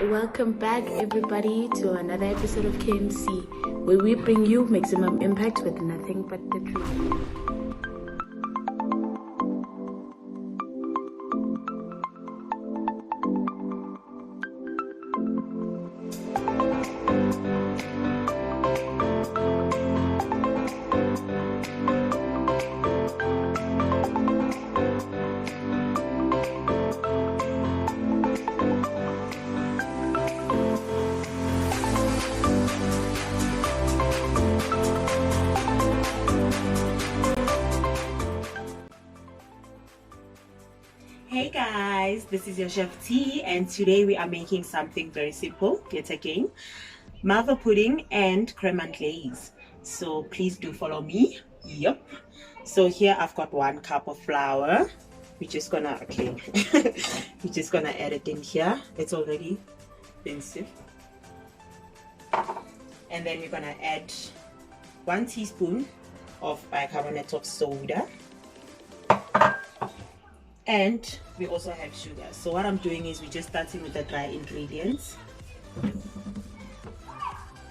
Welcome back, everybody, to another episode of KMC, where we bring you maximum impact with nothing but the truth. Hey guys, this is your chef T, and today we are making something very simple yet again, malva pudding and creme and glaze. So please do follow me. Yep. So here I've got 1 cup of flour. We're just gonna we're just gonna add it in here. It's already been sieved. And then we're gonna add 1 teaspoon of bicarbonate of soda. And we also have sugar. So what I'm doing is we're just starting with the dry ingredients.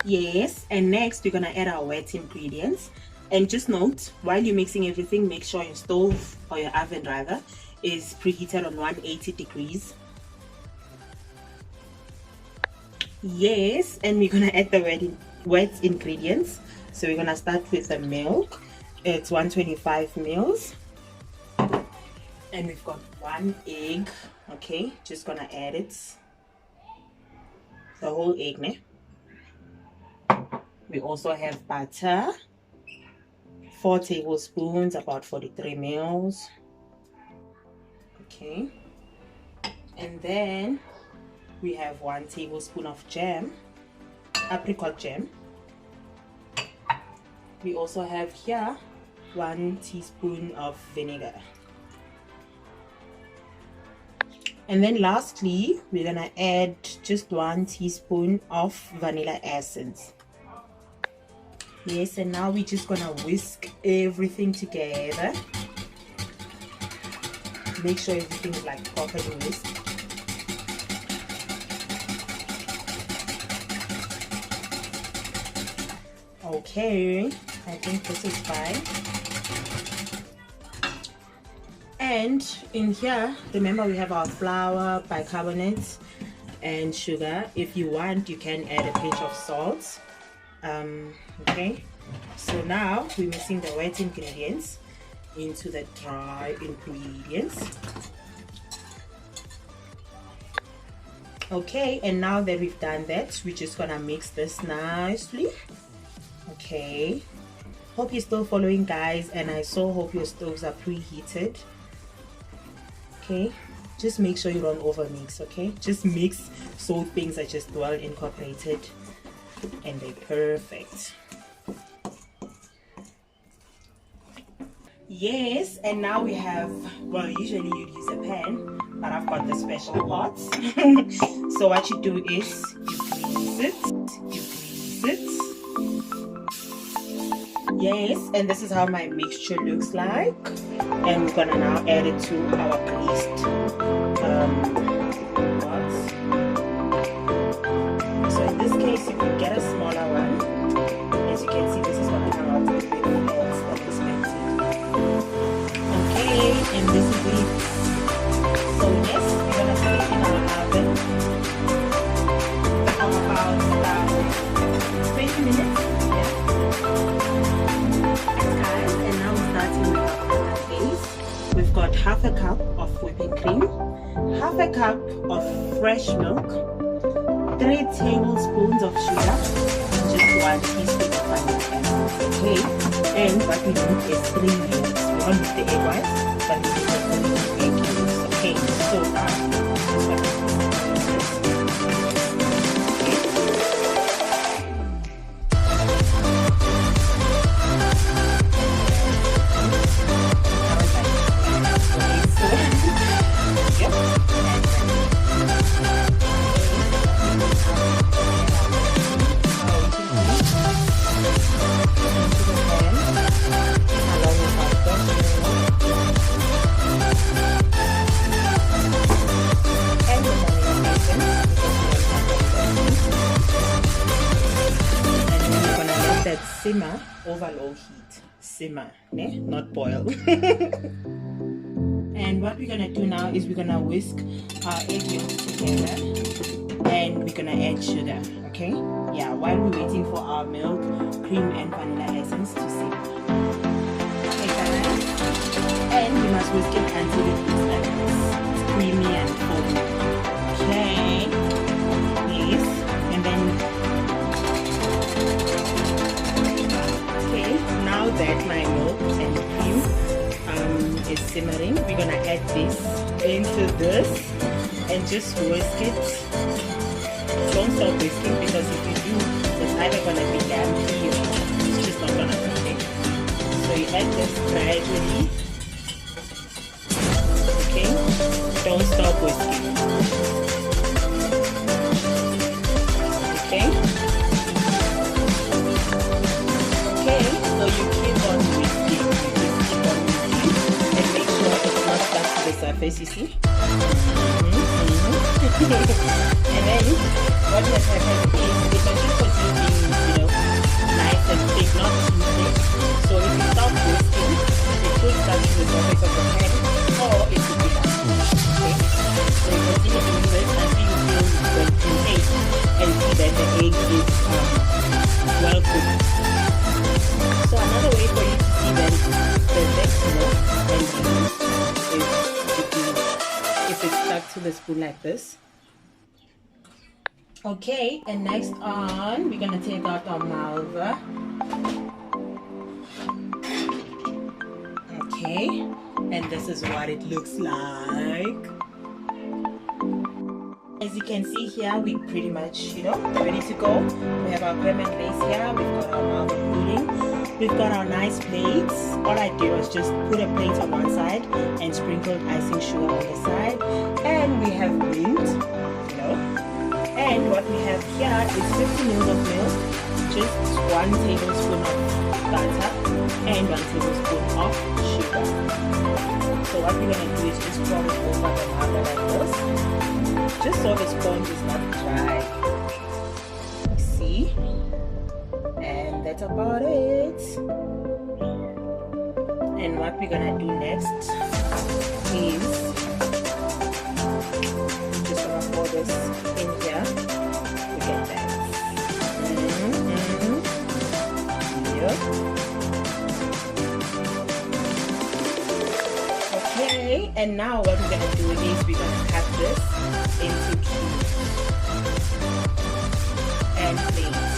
Yes, and next we're gonna add our wet ingredients. And just note, while you're mixing everything, make sure your stove or your oven rather is preheated on 180 degrees. Yes, and we're gonna add the wet ingredients. So we're gonna start with the milk. It's 125 mils. And we've got 1 egg. Okay, just gonna add it, the whole egg, ne? We also have butter, 4 tablespoons, about 43 mils. Okay, and then we have 1 tablespoon of jam, apricot jam. We also have here 1 teaspoon of vinegar. And then lastly, we're gonna add just 1 teaspoon of vanilla essence. Yes, and now we're just gonna whisk everything together. Make sure everything is like properly whisked. Okay, I think this is fine. And in here, remember we have our flour, bicarbonate, and sugar. If you want, you can add a pinch of salt. Okay, so now we're mixing the wet ingredients into the dry ingredients. Okay, and now that we've done that, we're just gonna mix this nicely. Okay, hope you're still following, guys, and I so hope your stoves are preheated. Okay, just make sure you don't over mix. Okay, just mix so things are just well incorporated and they're perfect. Yes, and now we have, well, usually you'd use a pan, but I've got the special pots. So what you do is you grease it. Yes, and this is how my mixture looks like. And we're gonna now add it to our greased pots. So in this case, you can get a smaller one. As you can see, this is gonna come out with big heads that is empty. Okay, and this is it. So yes, we're gonna put it in our oven for about 20 minutes. And now we're starting with our creme base. We've got half a cup of whipping cream, half a cup of fresh milk, 3 tablespoons of sugar, and just 1 teaspoon of vanilla essence. Okay, and what we need is 3 yolks. We don't need the egg whites, but we need the 3 egg yolks. Okay, so now simmer over low heat. Simmer, not boil. And what we're gonna do now is we're gonna whisk our egg yolks together, and we're gonna add sugar. Okay? Yeah, while we're waiting for our milk, cream, and vanilla essence to simmer. Okay, guys. And we must whisk it until it looks like this. It's creamy and foamy. Okay. Yes. And then. Okay. Now that my milk and cream is simmering, we're gonna add this into this and just whisk it. Don't stop whisking, because if you do, it's either gonna be lumpy or it's just not gonna work. So you add this gradually. Okay, don't stop whisking. Okay. Okay, so you keep on whisking. And make sure it's not stuck to the surface, you see? And then what has happened is the machine continues being, nice and thick, not too thick. So if you stop whisking, it should touch the surface of the pan, or it should be done. Okay? So you continue doing this until you feel the taste and see that the egg is well cooked. So another way for you to see that the next and if it's stuck to the spoon like this. Okay, and next on, we're gonna take out our malva. Okay, and this is what it looks like. As you can see here, we pretty much, ready to go. We have our creme and glaze here. We've got our malva pudding. We've got our nice plates. All I did was just put a plate on one side and sprinkled icing sugar on the side. And we have mint, And what we have here is 50 ml of milk, just 1 tablespoon of butter, and 1 tablespoon of sugar. So what we're going to do is just pour it over the malva like this, just so the sponge is not dry. See? And that's about it. And what we're going to do next is just going to pour this in here. Look at that. Yep. Okay, and now what we're going to do is we're going to cut this into cubes and plates.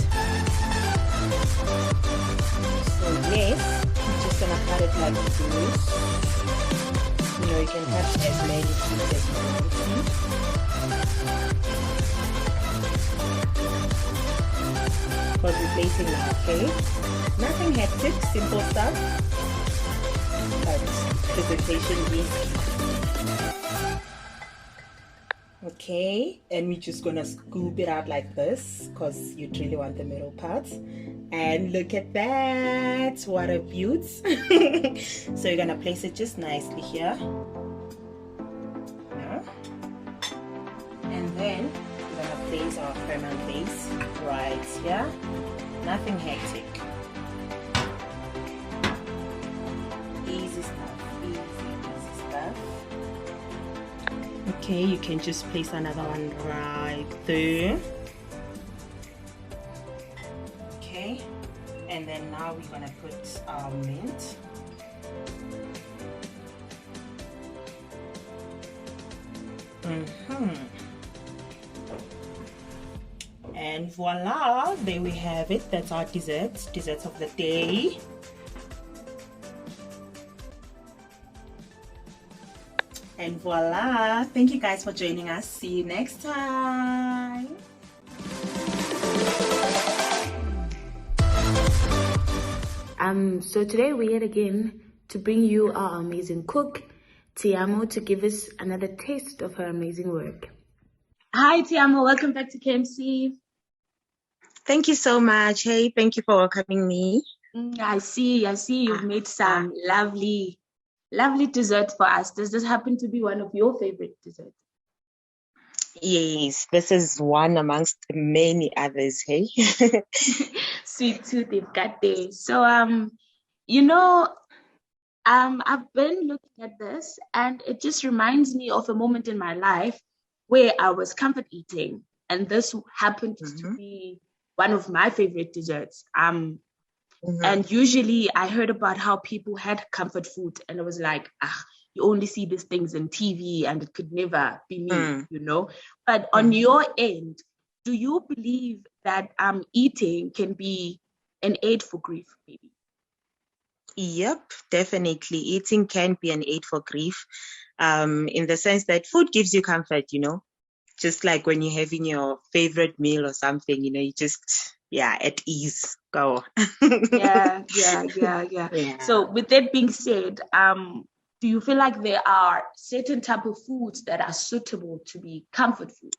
So yes, we're just going to cut it like this. You can have as many cubes as you want. Because we're plating now, okay? Nothing hectic, simple stuff, but presentation is okay. And we're just gonna scoop it out like this because you really want the middle parts. And look at that, what a beaut. So you're gonna place it just nicely here. And then we're gonna place our creme and glaze right here. Nothing hectic. Easy stuff, easy stuff. Okay, you can just place another one right there. Okay, and then now we're gonna put our mint. And voila, there we have it. That's our desserts of the day. And voila, thank you guys for joining us. See you next time. So today we're here again to bring you our amazing cook, Tshiamo, to give us another taste of her amazing work. Hi Tshiamo, welcome back to KMC. Thank you so much. Hey, thank you for welcoming me. I see you've made some lovely dessert for us. Does this happen to be one of your favorite desserts? Yes, this is one amongst many others, hey? Sweet tooth, they've got there. So, you know, I've been looking at this, and it just reminds me of a moment in my life where I was comfort eating, and this happened to Mm-hmm. be one of my favorite desserts. Mm-hmm. And usually I heard about how people had comfort food, and I was like, ah, you only see these things in TV, and it could never be me, Mm. you know. But on Mm-hmm. your end, do you believe that eating can be an aid for grief, maybe? Yep, definitely. Eating can be an aid for grief, in the sense that food gives you comfort, just like when you're having your favorite meal or something, you just, yeah, at ease. Go. Yeah. Yeah. So with that being said, do you feel like there are certain type of foods that are suitable to be comfort food?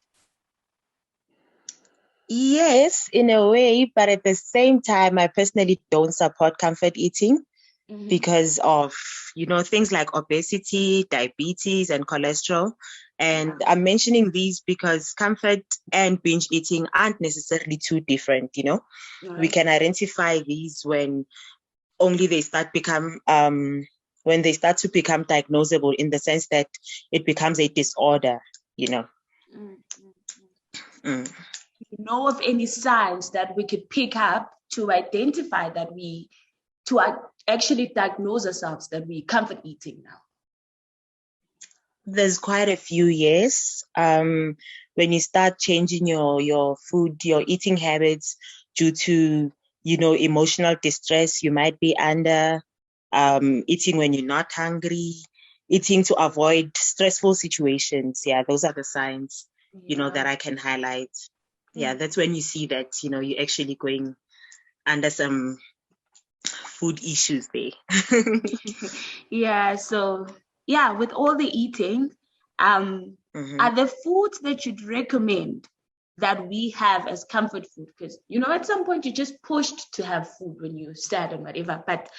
Yes, in a way, but at the same time, I personally don't support comfort eating Mm-hmm. because of, things like obesity, diabetes, and cholesterol. And Yeah. I'm mentioning these because comfort and binge eating aren't necessarily too different. All We right. can identify these only they start become when they start to become diagnosable, in the sense that it becomes a disorder, you know. Mm-hmm. Mm. You know of any signs that we could pick up to identify that to actually diagnose ourselves that we comfort eating now? There's quite a few years. When you start changing your food, your eating habits due to, emotional distress you might be under, eating when you're not hungry, eating to avoid stressful situations. Yeah, those are the signs, Yeah. that I can highlight. Yeah, Mm. that's when you see that, you're actually going under some food issues there. Yeah, so yeah, with all the eating, Hmm. are there foods that you'd recommend that we have as comfort food? Because at some point you're just pushed to have food when you're sad and whatever. But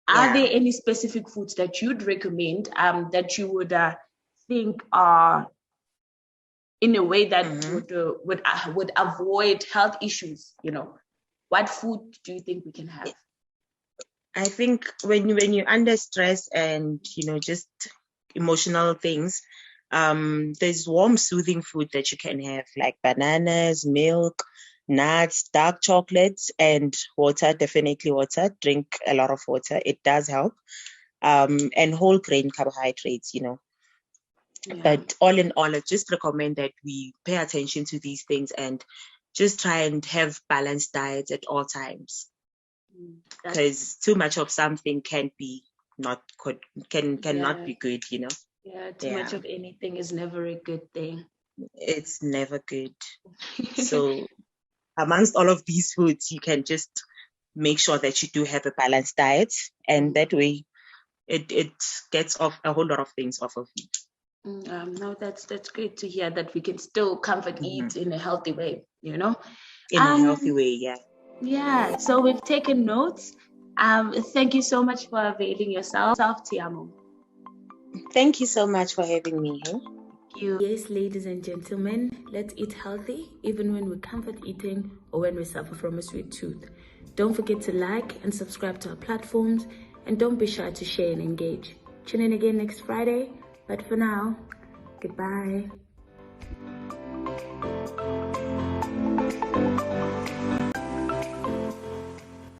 are Yeah. there any specific foods that you'd recommend that you would think are in a way that Hmm. would avoid health issues? What food do you think we can have? I think when you're under stress and just emotional things, there's warm, soothing food that you can have, like bananas, milk, nuts, dark chocolates, and water. Definitely water. Drink a lot of water. It does help. And whole grain carbohydrates. Yeah. But all in all, I just recommend that we pay attention to these things and just try and have balanced diets at all times, That's because too much of something can be not good, cannot yeah. be good. Yeah, too much Yeah, of anything is never a good thing. it's never good. So amongst all of these foods, you can just make sure that you do have a balanced diet, and that way it gets off a whole lot of things off of you. No, that's great to hear that we can still comfort Hmm. eat in a healthy way. In a healthy Um, way. Yeah. yeah, so we've taken notes. Thank you so much for availing yourself, Tshiamo. Thank you so much for having me here. Thank you. Yes, ladies and gentlemen, let's eat healthy, even when we're comfort eating or when we suffer from a sweet tooth. Don't forget to like and subscribe to our platforms, and don't be shy to share and engage. Tune in again next Friday, but for now, goodbye.